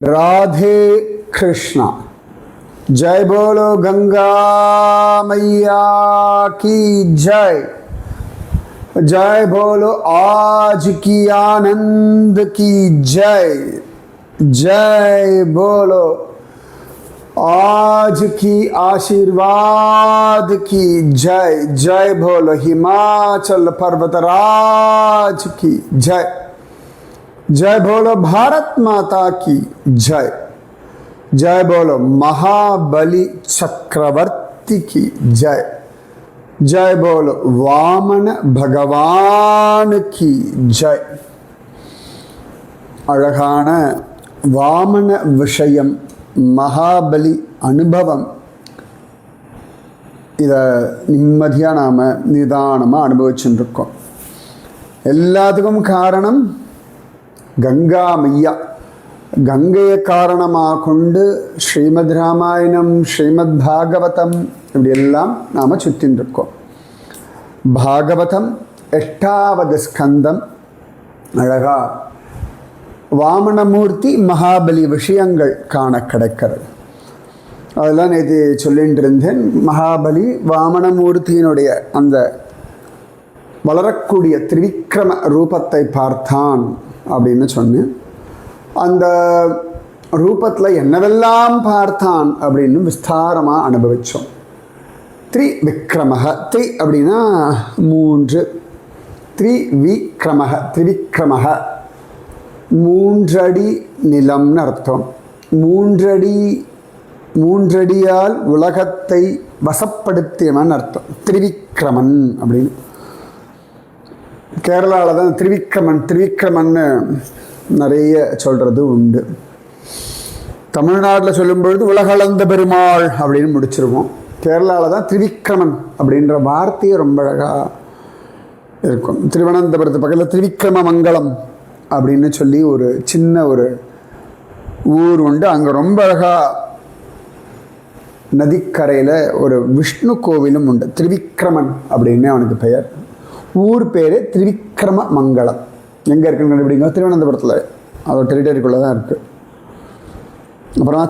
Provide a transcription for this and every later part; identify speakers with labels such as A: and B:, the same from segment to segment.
A: राधे कृष्णा। जय बोलो गंगा मैया की जय। जय बोलो आज की आनंद की जय। जय बोलो आज की आशीर्वाद की जय। जय बोलो हिमाचल पर्वतराज की जय। जय बोलो भारत माता की जय। जय बोलो महाबली चक्रवर्ती की जय। जय बोलो वामन भगवान की जय। அழகான வாமன விஷயம், மகாபலி அனுபவம். இதை நிம்மதியாக நாம் நிதானமாக அனுபவிச்சுருக்கோம். எல்லாத்துக்கும் காரணம் கங்கா மையா. கங்கையை காரணமாக கொண்டு ஸ்ரீமத் ராமாயணம், ஸ்ரீமத் பாகவதம் இப்படியெல்லாம் நாம் சுற்றின்றிருக்கோம். பாகவதம் 8வது ஸ்கந்தம். அழகா வாமனமூர்த்தி மகாபலி விஷயங்கள் காண கிடைக்கிறது. அதெல்லாம் நேற்று சொல்லிட்டு இருந்தேன். மகாபலி வாமனமூர்த்தியினுடைய அந்த வளரக்கூடிய திரிவிக்ரம ரூபத்தை பார்த்தான் அப்படின்னு சொன்னேன். அந்த ரூபத்தில் என்னவெல்லாம் பார்த்தான் அப்படின்னு விஸ்தாரமாக அனுபவித்தோம். திரிவிக்ரமக, த்ரி அப்படின்னா 3, திரிவிக்ரமக, திரிவிக்ரமக 3 அடி நிலம்னு அர்த்தம். 3 அடியால் உலகத்தை வசப்படுத்தியவன் அர்த்தம் திரிவிக்ரமன் அப்படின்னு. கேரளாவில் தான் திரிவிக்ரமன்னு நிறைய சொல்கிறது உண்டு. தமிழ்நாட்டில் சொல்லும் பொழுது உலகளந்த பெருமாள் அப்படின்னு முடிச்சிருவோம். கேரளாவில் தான் திரிவிக்ரமன் அப்படின்ற வார்த்தையை ரொம்ப அழகாக இருக்கும். திருவனந்தபுரத்து பக்கத்தில் திரிவிக்ரம மங்கலம் அப்படின்னு சொல்லி ஒரு சின்ன ஒரு ஊர் உண்டு. அங்கே ரொம்ப அழகாக நதிக்கரையில் ஒரு விஷ்ணு கோவிலும் உண்டு. திரிவிக்ரமன் அப்படின்னு அவனுக்கு பெயர். ஊர் பேர் திரிவிக்ரம மங்கலம். எங்கே இருக்குன்னு கண்டுபிடிங்க. திருவனந்தபுரத்தில், அதோட டெரிட்டரிக்குள்ளே தான் இருக்குது. அப்புறம்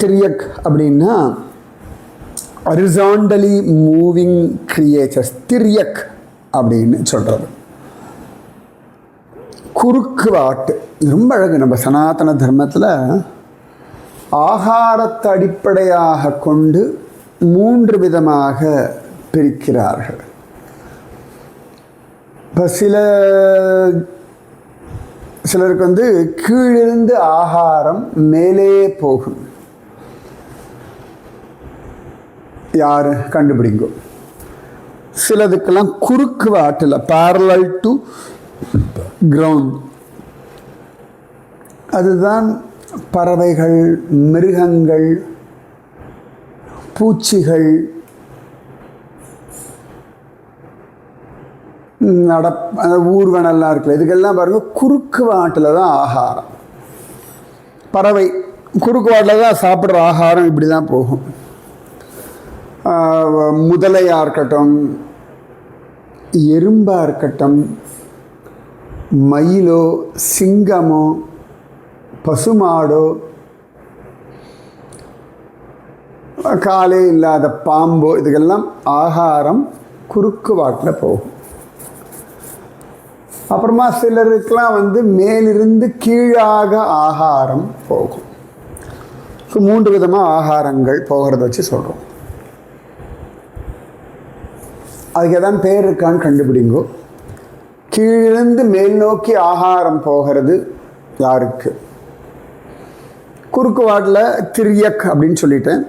A: திரியக் அப்படின்னா ஹரிசாண்டலி மூவிங் கிரியேச்சர்ஸ், திரியக் அப்படின்னு சொல்கிறது. குறுக்கு வாட்டு ரொம்ப அழகு. நம்ம சனாதன தர்மத்தில் ஆகாரத்தை அடிப்படையாக கொண்டு 3 விதமாக பிரிக்கிறார்கள். இப்போ சிலருக்கு வந்து கீழிருந்து ஆகாரம் மேலே போகும். யார் கண்டுபிடிங்கோ. சிலதுக்கெல்லாம் குறுக்கு வாட்டில் parallel to ground. அதுதான் பறவைகள், மிருகங்கள், பூச்சிகள், ஊர்வனெல்லாம் இருக்குல்ல, இதுக்கெல்லாம் பாருங்கள் குறுக்கு வாட்டில் தான் ஆகாரம். பறவை குறுக்கு வாட்டில் தான் சாப்பிட்ற ஆகாரம் இப்படி தான் போகும். முதலையாக இருக்கட்டும், எறும்பாக இருக்கட்டும், மயிலோ, சிங்கமோ, பசுமாடோ, காலே இல்லாத பாம்போ, இதுக்கெல்லாம் ஆகாரம் குறுக்கு வாட்டில் போகும். அப்புறமா சிலருக்கெல்லாம் வந்து மேலிருந்து கீழாக ஆகாரம் போகும். ஸோ 3 விதமாக ஆகாரங்கள் போகிறத வச்சு சொல்கிறோம். அதுக்கு எதாவது பேர் இருக்கான்னு கண்டுபிடிங்கோ. கீழிருந்து மேல் நோக்கி ஆகாரம் போகிறது யாருக்கு? குறுக்கு வாட்டில் திரியக் அப்படின்னு சொல்லிட்டேன்.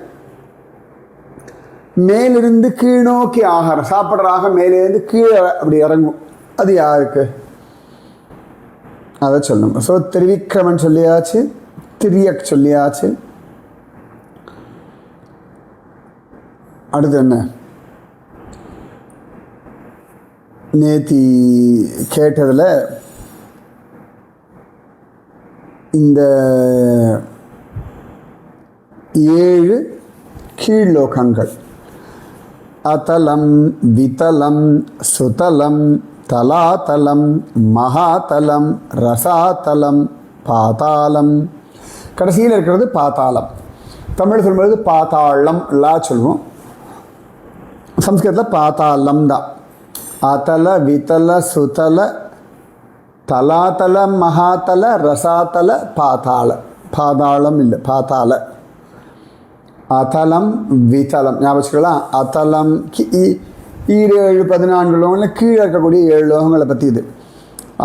A: மேலிருந்து கீழ் நோக்கி ஆகாரம் சாப்பிட்றாக மேலேருந்து கீழே அப்படி இறங்கும், அது யாருக்கு? அதை சொல்லணும். ஸோ திரிவிக்ரமன் சொல்லியாச்சு, திரியக் சொல்லியாச்சு. அடுத்து என்ன? நேத்தி கேட்டதில் இந்த 7 கீழ்லோகங்கள் அதலம், விதலம், சுதலம், தலாதலம், மகாதலம், ரசாதலம், பாதாளம். கடைசியில் இருக்கிறது பாதாளம். தமிழ் சொல்லும்போது பாதாளம் லா சொல்லுவோம், சம்ஸ்கிருதத்தில் பாதாளம் தான். அதல விதல சுதல தலாதல மகாதல ரசாதல பாதாள. பாதாளம் இல்லை, பாதாள. அதலம் விதலம் ஞாபகம். அதலம் 7 14 லோகங்கள் கீழே இருக்கக்கூடிய 7 லோகங்களை பற்றி இது.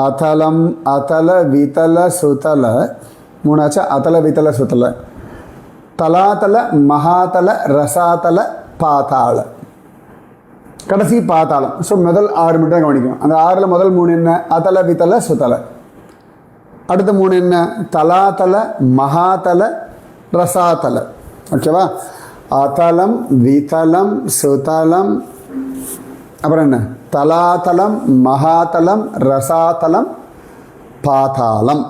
A: அதலம் அதல விதல சுதல 3 அதல விதல சுதல தலாதல மகாதல ரசாதல பாதாள. கடைசி பாதாளம். ஸோ முதல் 6 மட்டும் கவனிக்கணும். அந்த 6ல் முதல் 3 என்ன? அதல விதல சுதல. அடுத்த 3 என்ன? தலாதல மகாதல ரசாதல. ஓகேவா? அதலம் விதலம் சுதலம், அப்புறம் என்ன? தலாதலம் மகாதலம் ரசாதலம் பாதாளம்.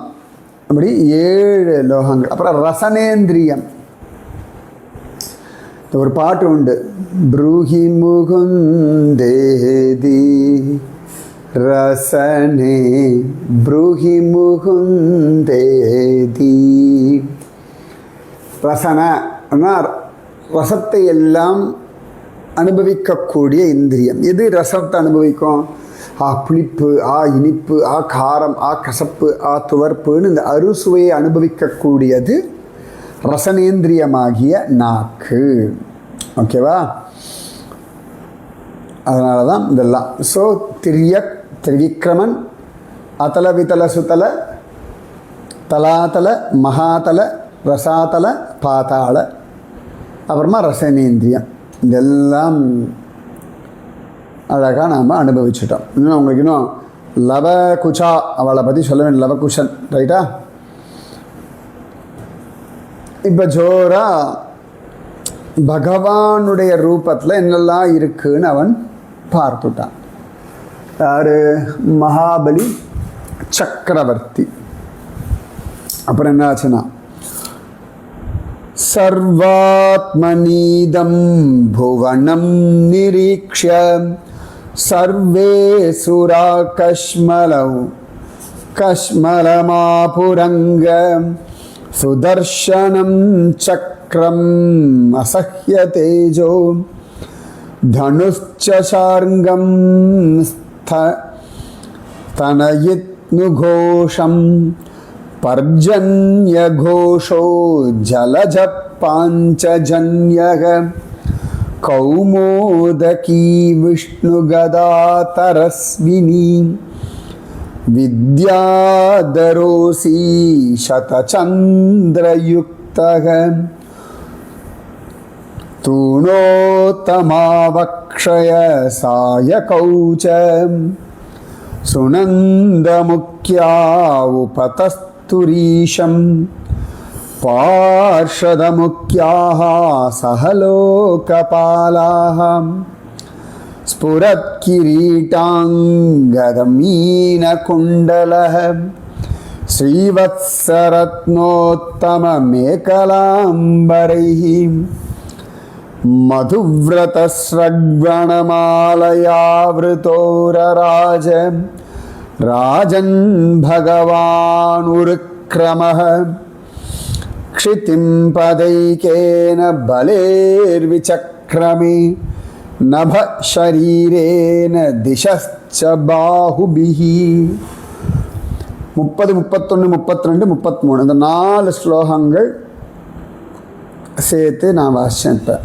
A: அப்படி 7 லோகங்கள். அப்புறம் ரசனேந்திரியம். ஒரு பாட்டு உண்டு, ப்ரூஹி முகுந்தேதி ரசனே ப்ரூஹி முகுந்தேதி. ரசன ரசத்தை எல்லாம் அனுபவிக்கக்கூடிய இந்திரியம். எது ரசத்தை அனுபவிக்கும்? புளிப்பு, இனிப்பு, காரம், கசப்பு, துவர்ப்புன்னு இந்த அறுசுவையை அனுபவிக்கக்கூடியது ரசனேந்திரியமாகிய நாக்கு. ஓகேவா? அதனால தான் இதெல்லாம். ஸோ திரியக் திரிவிக்ரமன் அதல விதல சுதல தலாதல மகாதல ரசாதல பாதாள, அப்புறமா ரசனேந்திரியம். இதெல்லாம் அழகாக நாம் அனுபவிச்சிட்டோம். இன்னும் உங்களுக்கு இன்னும் லவகுஷா அவளை பற்றி சொல்ல வேண்டிய, லவகுஷன், ரைட்டா? இப்போ ஜோரா பகவானுடைய ரூபத்தில் என்னெல்லாம் இருக்குன்னு அவன் பார்த்துட்டான். யார்? மகாபலி சக்கரவர்த்தி. அப்புறம் என்ன ஆச்சுன்னா, சர்வாத்மனீதம் புவனம் நிரீக்ஷ்ய சர்வே சுரா கஷ்மலமாபுரங்க சுதர்ஷனம் சக்ரம் அசஹ்ய தேஜோ தனுஷ்ச சார்ங்கம் தனயித்னுகோஷம் பர்ஜன்ய கோஷோ ஜலஜ பாஞ்சஜன்யக கௌமோதகீ விஷ்ணுகதாதரஸ்வினி வித்யாதரோசி சதச்சந்திரயுக்தக தூணோத்தமாவக்ஷய சாயகௌச்ச சுனந்தமுக்யா உபதஸ்துரீஷம் பார்ஷதமுக்யாः சஹலோகபாலாः ஸ்புரத்கிரீட்டாங்கதமீனகுண்டலः ஸ்ரீவத்சரத்னோத்தமமேகலாம்பரைः மதுவ்ரதஸ்ரக்வணமாலயாவிருதோரராஜ ராஜன் பகவானுருக்ரமः க்ஷிதிம் பதைகேன பலேர்விசக்ரமே நப ஷரீரேன திசச்ச பாஹுபிஹி. 30, 31, 32, 33 இந்த 4 ஸ்லோகங்கள் சேர்த்து நான் வாசிச்சேன். இப்போ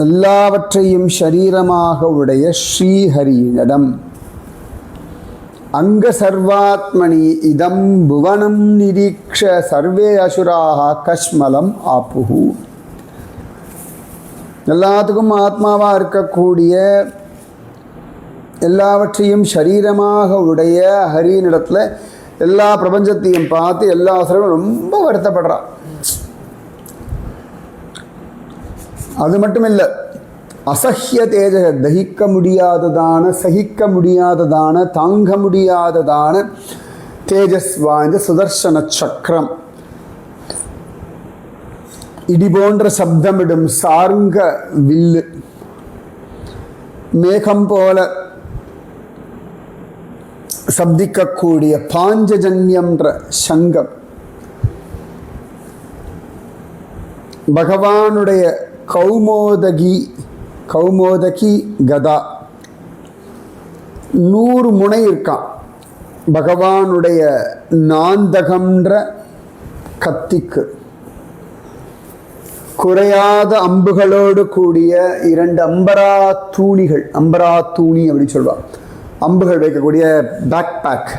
A: எல்லாவற்றையும் ஷரீரமாக உடைய ஸ்ரீஹரியிடம் அங்க சர்வாத்மனி இதம் புவனம் நிரீக்ஷ சர்வே அசுராக கஷ்மலம் ஆப்புஹு. எல்லாத்துக்கும் ஆத்மாவாக இருக்கக்கூடிய, எல்லாவற்றையும் சரீரமாக உடைய ஹரியினிடத்தில் எல்லா பிரபஞ்சத்தையும் பார்த்து எல்லா அசுரங்களும் ரொம்ப வருத்தப்படுறான். அது மட்டும் இல்லை, அசஹ்ய தேஜக, தகிக்க முடியாததான, சகிக்க முடியாததான, தாங்க முடியாததான தேஜஸ் வாய்ந்த சுதர்சன சக்கரம், இடி போன்ற சப்தமிடும் சார்ங்க வில்லு, மேகம் போல சப்திக்கக்கூடிய பாஞ்சஜன்யம்ன்ற சங்கம், பகவானுடைய கௌமோதகி கதா 100 முனை இருக்கான். பகவானுடைய நாந்தகம்ன்ற கத்திக்கு குறையாத அம்புகளோடு கூடிய 2 அம்பராத்தூணிகள், அம்பராத்தூணி அப்படின்னு சொல்லுவாள், அம்புகள் வைக்கக்கூடிய பேக் பேக்.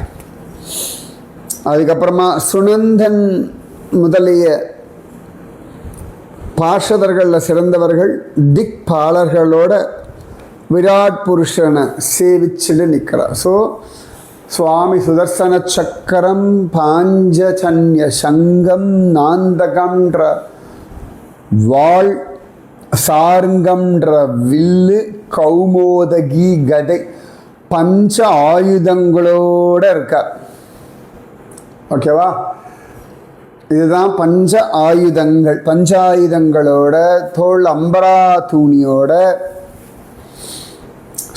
A: அதுக்கப்புறமா சுனந்தன் முதலிய பார்ஷதர்களில் சிறந்தவர்கள் திக்பாலர்களோட விராட் புருஷனை சேவிச்சுட்டு நிற்கிறார். ஸோ சுவாமி சுதர்சன சக்கரம், பாஞ்சஜன்ய சங்கம், நாந்தகம்ன்ற வாள், சாருங்கம்ன்ற வில்லு, கௌமோதகி கதை, பஞ்ச ஆயுதங்களோட இருக்கார். ஓகேவா? இதுதான் பஞ்ச ஆயுதங்கள். பஞ்சாயுதங்களோட, தோள் அம்பரா தூணியோட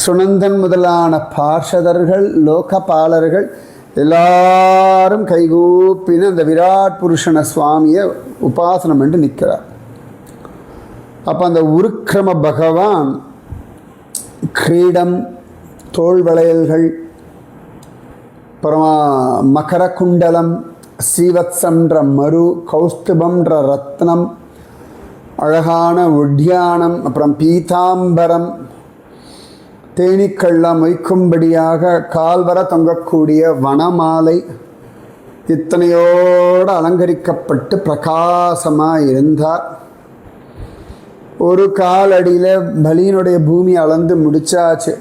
A: சுனந்தன் முதலான பார்ஷதர்கள், லோகபாலர்கள் எல்லாரும் கைகூப்பின்னு அந்த விராட் புருஷன சுவாமியை உபாசனம் பண்ணி நிற்கிறார். அப்போ அந்த உருக்கிரம பகவான் கிரீடம், தோள் வளையல்கள், அப்புறமா மகர குண்டலம், ஸ்ரீவத்சம்ன்ற மரு, கௌஸ்துபம்ன்ற ரத்னம், அழகான உட்யானம், அப்புறம் பீதாம்பரம், தேனீக்கள்லாம் மொய்க்கும்படியாக கால்வர தொங்கக்கூடிய வனமாலை, இத்தனையோடு அலங்கரிக்கப்பட்டு பிரகாசமாக இருந்தார். ஒரு காலடியில் பலியினுடைய பூமி அளந்து முடிச்சாச்சு.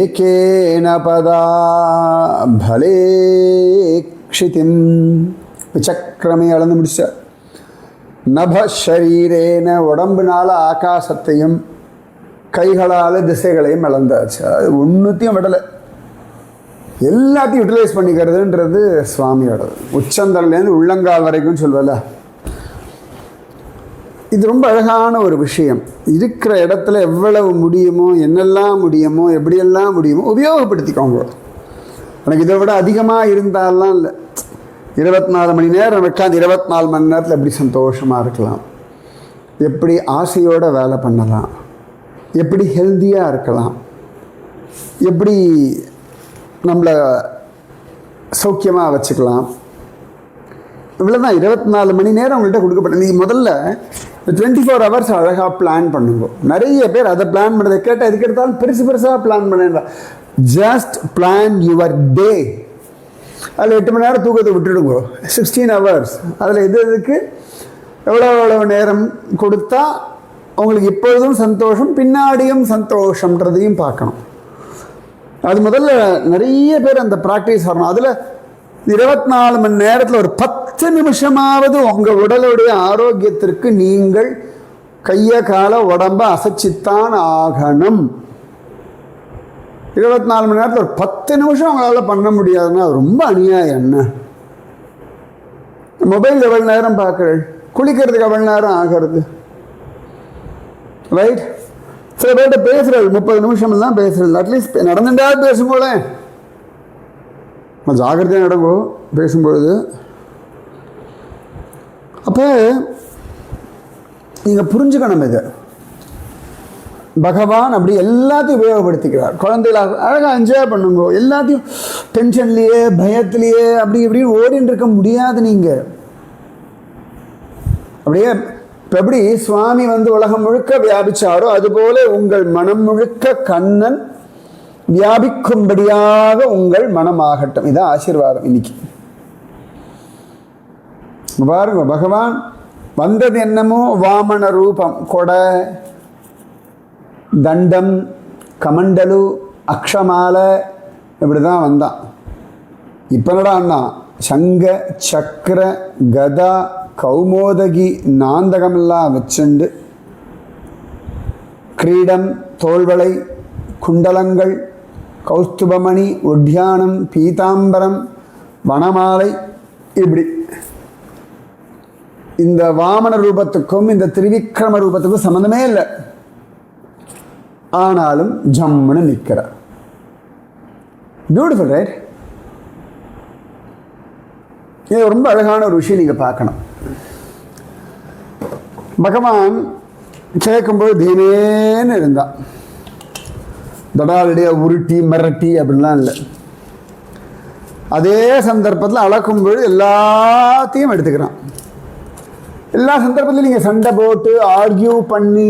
A: ஏகேன பதா பலேக்ஷிதிம், விசக்கிரமே அளந்து முடிச்சார். நப ஷரீரேன, உடம்புனால ஆகாசத்தையும் கைகளால் திசைகளையும் அளந்தாச்சு. அது ஒன்றுத்தையும் விடலை, எல்லாத்தையும் யூட்டிலைஸ் பண்ணிக்கிறதுன்றது சுவாமியோடது. உச்சந்தலேருந்து உள்ளங்கால் வரைக்கும் சொல்வல, இது ரொம்ப அழகான ஒரு விஷயம். இருக்கிற இடத்துல எவ்வளவு முடியுமோ, என்னெல்லாம் முடியுமோ, எப்படியெல்லாம் முடியுமோ உபயோகப்படுத்திக்கோங்க. எனக்கு இதை விட அதிகமாக இருந்தாலாம் இல்லை, 24 மணி நேரம் உட்காந்து 24 மணி நேரத்தில் எப்படி சந்தோஷமாக இருக்கலாம், எப்படி ஆசையோடு வேலை பண்ணலாம், எப்படி ஹெல்த்தியாக இருக்கலாம், எப்படி நம்மளை சௌக்கியமாக வச்சுக்கலாம். இவ்வளோதான் 24 மணி நேரம் உங்கள்கிட்ட கொடுக்கப்பட்ட. நீங்கள் முதல்ல 24 hours அழகாக பிளான் பண்ணுங்க. நிறைய பேர் அதை பிளான் பண்ணுறதை கேட்டால் எதுக்கு எடுத்தாலும் பெருசாக பிளான் பண்ண. Just plan your day. அதில் 8 மணி நேரம் தூக்கத்தை விட்டுடுங்க, 16 hours. அதில் எதுக்கு எவ்வளோ நேரம் கொடுத்தா உங்களுக்கு இப்பொழுதும் சந்தோஷம், பின்னாடியும் சந்தோஷம்ன்றதையும் பார்க்கணும். அது முதல்ல நிறைய பேர் அந்த ப்ராக்டிஸ் வரணும். அதில் 24 மணி நேரத்தில் ஒரு 10 நிமிஷமாவது உங்கள் உடலுடைய ஆரோக்கியத்திற்கு நீங்கள் கையை காலை உடம்பை அசைச்சித்தான் ஆகணும். 24 மணி நேரத்தில் ஒரு 10 நிமிஷம் உங்களால் பண்ண முடியாதுன்னா அது ரொம்ப அநியாயம். என்ன மொபைல் எவ்வளோ நேரம் பார்க்குறேன், குளிக்கிறதுக்கு எவ்வளோ நேரம் ஆகிறது, ரைட்? சில பேர்கிட்ட பேசுகிறது 30 நிமிஷம் தான் பேசுகிறது. அட்லீஸ்ட் நடந்துட்டாவது பேசும்போது ஜாகிரதையாக நடங்கோ பேசும்பொழுது. அப்போ நீங்கள் புரிஞ்சுக்கணும், இதை பகவான் அப்படி எல்லாத்தையும் உபயோகப்படுத்திக்கிறார். குழந்தைகளை அழகாக என்ஜாய் பண்ணுங்க. எல்லாத்தையும் டென்ஷன்லேயே பயத்திலேயே அப்படி இப்படின்னு ஓடின்னு இருக்க முடியாது. நீங்கள் அப்படியே இப்போ எப்படி சுவாமி உலகம் முழுக்க வியாபிச்சாரோ அதுபோல உங்கள் மனம் முழுக்க கண்ணன் வியாபிக்கும்படியாக உங்கள் மனமாகட்டும். இதான் ஆசீர்வாதம் இன்னைக்கு. பாருங்க, பகவான் வந்தது என்னமோ வாமன ரூபம், கொடை, தண்டம், கமண்டலு, அக்ஷமாலை, இப்படிதான் வந்தான். இப்போ என்னடா அண்ணா சங்க சக்கர கதா கௌமோதகி நாந்தகமெல்லாம் வச்சுண்டு கிரீடம், தோள்வளை, குண்டலங்கள், கௌஸ்துபமணி, உட்யானம், பீதாம்பரம், வனமாலை, இப்படி இந்த வாமன ரூபத்துக்கும் இந்த திரிவிக்ரம ரூபத்துக்கும் சம்மந்தமே இல்லை. ஆனாலும் ஜம்முன்னு நிற்கிறார். Beautiful, right? இது ரொம்ப அழகான ஒரு விஷயம் நீங்கள் பார்க்கணும். பகவான் கேட்கும்போது தீனேன்னு இருந்தான். தடாலடியாக உருட்டி மிரட்டி அப்படிலாம் இல்லை. அதே சந்தர்ப்பத்தில் அளக்கும்பொழுது எல்லாத்தையும் எடுத்துக்கிறான். எல்லா சந்தர்ப்பத்திலும் நீங்கள் சண்டை போட்டு ஆர்கியூ பண்ணி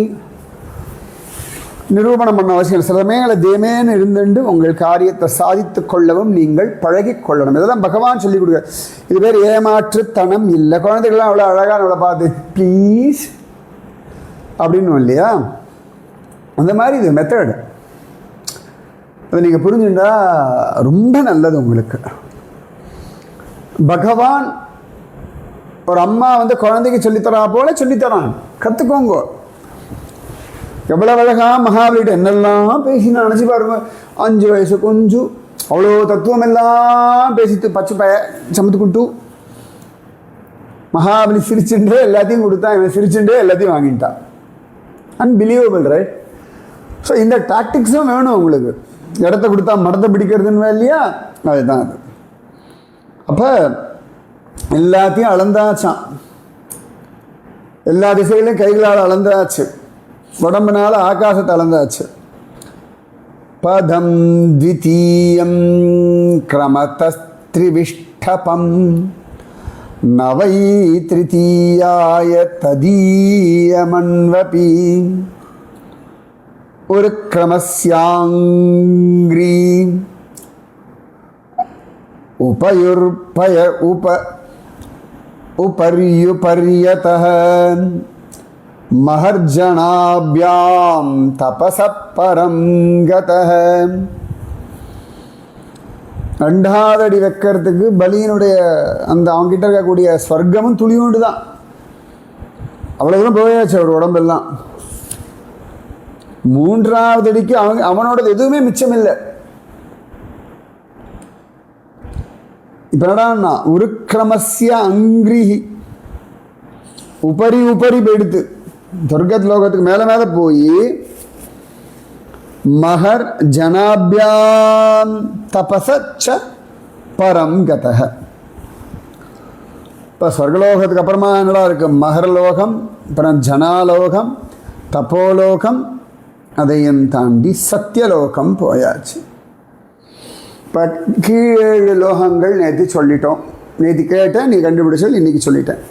A: நிரூபணம் பண்ண அவசியம். சில சமயங்களை தேமேன்னு இருந்துட்டு உங்கள் காரியத்தை சாதித்து கொள்ளவும் நீங்கள் பழகி கொள்ளணும். இதெல்லாம் பகவான் சொல்லிக் கொடுக்குற. இது பேர் ஏமாற்றுத்தனம் இல்லை. குழந்தைகள்லாம் அவ்வளோ அழகான அவளை பார்த்து ப்ளீஸ் அப்படின்னு இல்லையா, அந்த மாதிரி இது மெத்தடு. அதை நீங்கள் புரிஞ்சுட்டா ரொம்ப நல்லது உங்களுக்கு. பகவான் ஒரு அம்மா குழந்தைக்கு சொல்லித்தரா போல சொல்லித்தரான். கற்றுக்கோங்க. எவ்வளவு அழகா மகாபலிகிட்ட என்னெல்லாம் பேசினா நினச்சி பாருங்க. 5 வயசு கொஞ்சம் அவ்வளோ தத்துவம் எல்லாம் பேசிட்டு பச்சை பய சமத்துக்குட்டு மகாபலி சிரிச்சுட்டே எல்லாத்தையும் கொடுத்தான். இவன் சிரிச்சுட்டே எல்லாத்தையும் வாங்கிட்டான். Unbelievable, right? ஸோ இந்த டாக்டிக்ஸும் வேணும் உங்களுக்கு. இடத்த கொடுத்தா மரத்தை பிடிக்கிறதுன்னு இல்லையா, அதுதான் அது. அப்போ எல்லாத்தையும் அளந்தாச்சான். எல்லா திசைகளையும் கைகளால் அளந்தாச்சு. உடம்புனால ஆகாசத்தை அளந்தாச்சு. பதம் த்விதீயம் கிரமத்ரிவிஷ்டபம் நவை திருத்தீயாய ததீயமன்வபி ஒரு கிரமஸ்யாங்கிரி உபர்யுபர்யதஹ மஹர்ஜனாப்யாம் தபசப்பரம் கதஹ. 2வது அடி வைக்கிறதுக்கு பலியினுடைய அந்த அவங்ககிட்ட இருக்கக்கூடிய ஸ்வர்க்கமும் துளியுண்டு தான். அவ்வளோதான் போயாச்சு அவர் உடம்பெல்லாம். 3வது அடிக்கு அவனோடது எதுவுமே மிச்சம் இல்லை. இப்போ என்னடா உருக்கிரமஸ்ய அங்கிரிஹி உபரி போயிடுத்து. சொர்க்கத் லோகத்துக்கு மேலே மேலே போய் மஹர் ஜனாபியாம் தபசச்ச பரம் கதஹ. இப்போ சொர்க்கலோகத்துக்கு அப்புறமா என்னடா இருக்கு? மஹர்லோகம், அப்புறம் ஜனாலோகம், தப்போலோகம், அதையும் தாண்டி சத்தியலோகம் போயாச்சு. இப்போ கீழ் லோகங்கள் நேற்று சொல்லிட்டோம். நேற்று கேட்டேன், நீ கண்டுபிடிச்சல், இன்னைக்கு சொல்லிட்டேன்.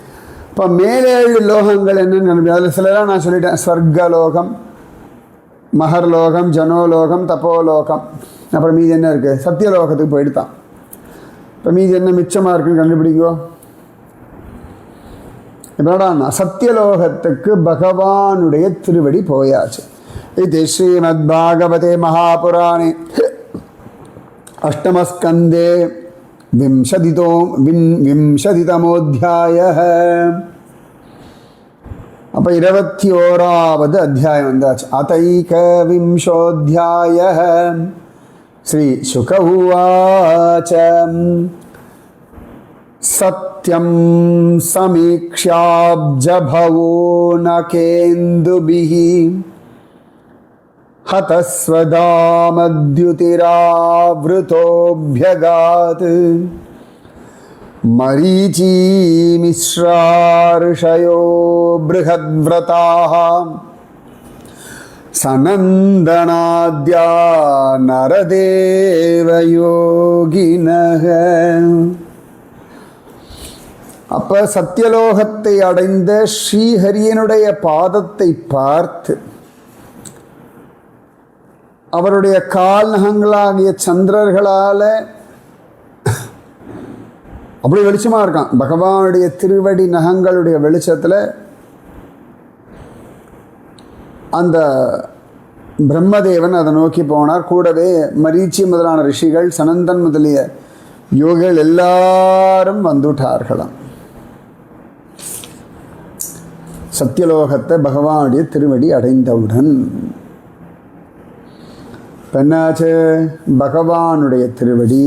A: இப்போ மேலேழு லோகங்கள் என்னென்னு அதில் சிலராக நான் சொல்லிட்டேன். ஸ்வர்கலோகம், மஹர்லோகம், ஜனோலோகம், தப்போலோகம். அப்புறம் மீதி என்ன இருக்குது? சத்தியலோகத்துக்கு போயிடுதான். இப்போ மீதி என்ன மிச்சமாக இருக்குன்னு கண்டுபிடிக்கோ. இப்போடா சத்தியலோகத்துக்கு பகவானுடைய திருவடி போயாச்சு. இது ஸ்ரீமத் பாகவதே மகாபுராணே அஷ்டமஸ்கந்தே விம்சதிதமோத்தியாய. அப்போ 21வது அத்தியாயம் வந்தாச்சு. அதைக விம்சோத்தியாய. ஸ்ரீ சுக உவாச சத்யம் சமீக்ஷ்யாப்ஜபவோ நகேந்துபிஹி ஹதஸ்வதாமத்யுதிராவ்ருதோப்யகாத் மரீச்சி மிஸ்ரார்ஷயோ ப்ருஹத்வ்ரதாः சனந்தனாத்யா நரதேவயோகினஹ. அப்போ சத்தியலோகத்தை அடைந்த ஸ்ரீஹரியனுடைய பாதத்தை பார்த்து அவருடைய கால் நகங்களாகிய சந்திரர்களால் அப்படி வெளிச்சமாக இருக்கான். பகவானுடைய திருவடி நகங்களுடைய வெளிச்சத்தில் அந்த பிரம்மதேவன் அதை நோக்கி போனார். கூடவே மரீச்சி முதலான ரிஷிகள், சனந்தன் முதலிய யோகிகள் எல்லாரும் வந்துட்டார்களாம். சத்தியலோகத்தை பகவானுடைய திருவடி அடைந்தவுடன் என்னாச்சு? பகவானுடைய திருவடி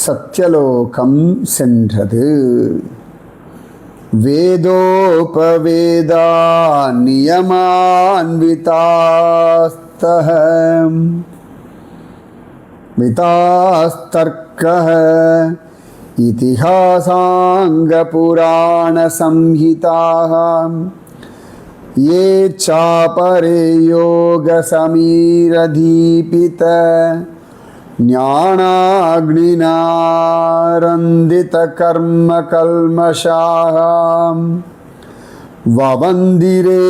A: சத்தியலோகம் சென்றது. வேதோபவேதா நியமான்விதாஸ்தஹ விதாஸ்தர்க்கஹ इतिहासाङ्गपुराणसंहिताः ये चापरे योगसमीरदीपित ज्ञानाग्निनारन्दितकर्मकल्मषाः ववन्दिरे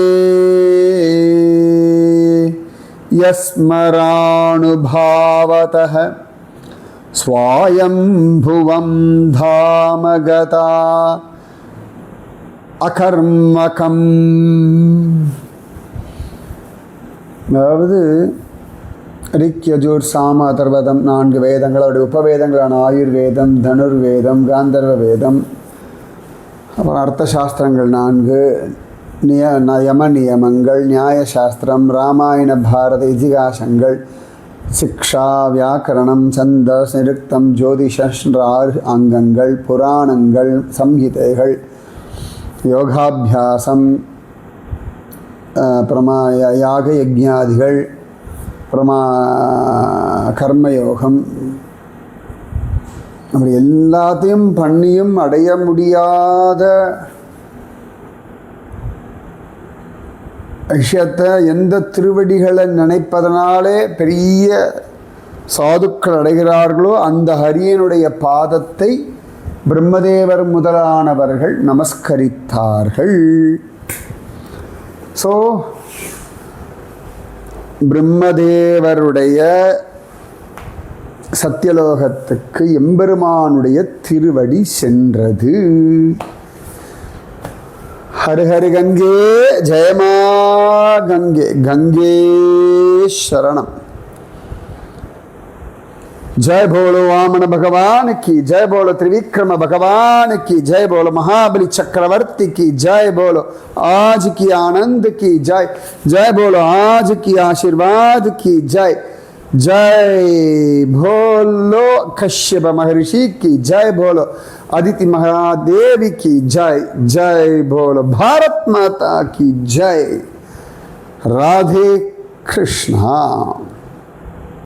A: यस्मरानुभावतः स्वायम्भुवं धाम गता அகர்மகம். அதாவது ரிக் யஜுர் சாம அதர்வதம் 4 வேதங்களோட உபவேதங்களான ஆயுர்வேதம், தனுர்வேதம், காந்தர்வ வேதம், அப்புறம் அர்த்தசாஸ்திரங்கள் 4, யம நியமங்கள், நியாயசாஸ்திரம், ராமாயண பாரத இதிகாசங்கள், சிக்ஷா, வியாக்கரணம், சந்தஸ், நிருக்தம், ஜோதிஷம், 6 அங்கங்கள், புராணங்கள், சம்ஹிதைகள், யோகாபியாசம், அப்புறமா யாக யஜ்ஞாதிகள், அப்புறமா கர்மயோகம், அப்படி எல்லாத்தையும் பண்ணியும் அடைய முடியாத விஷயத்தை எந்த திருவடிகளை நினைப்பதனாலே பெரிய சாதுக்கள் அடைகிறார்களோ அந்த ஹரியனுடைய பாதத்தை பிரம்மதேவர் முதலானவர்கள் நமஸ்கரித்தார்கள். ஸோ பிரம்மதேவருடைய சத்தியலோகத்துக்கு எம்பெருமானுடைய திருவடி சென்றது. ஹரி ஹரி கங்கே ஜெயமா கங்கே, கங்கே சரணம். जय बोलो वामन भगवान की जय, बोलो त्रिविक्रम भगवान की जय, बोलो महाबली चक्रवर्ती की जय, बोलो आज की आनंद की जय, जय बोलो आज की आशीर्वाद की जय, जय बोलो कश्यप महर्षि की जय, बोलो अदिति महादेवी की जय, जय बोलो भारत माता की जय. राधे कृष्णा.